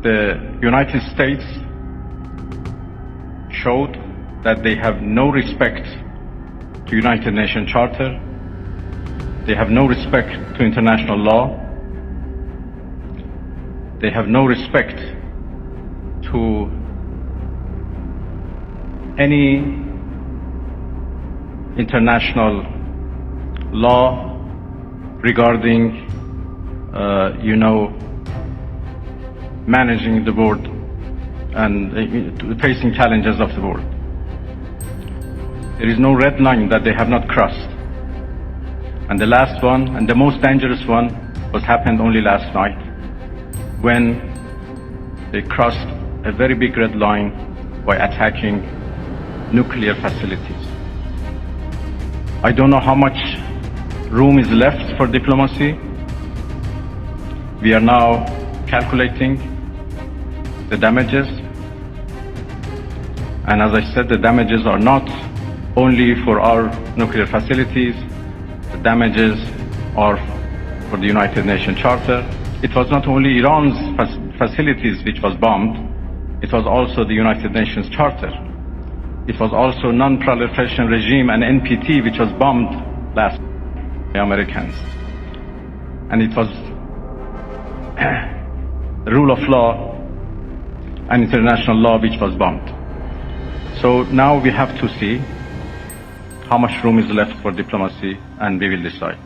the United States showed that they have no respect to United Nations Charter, they have no respect to international law, they have no respect to any international law regarding, managing the world and facing challenges of the world. There is no red line that they have not crossed. And the last one, and the most dangerous one, happened only last night, when they crossed a very big red line by attacking nuclear facilities. I don't know how much room is left for diplomacy. We are now calculating the damages. And as I said, the damages are not only for our nuclear facilities, the damages are for the United Nations Charter. It was not only Iran's facilities which was bombed, it was also the United Nations Charter. It was also non-proliferation regime and NPT which was bombed last by the Americans. And it was the rule of law and international law which was bombed. So now we have to see how much room is left for diplomacy, and we will decide.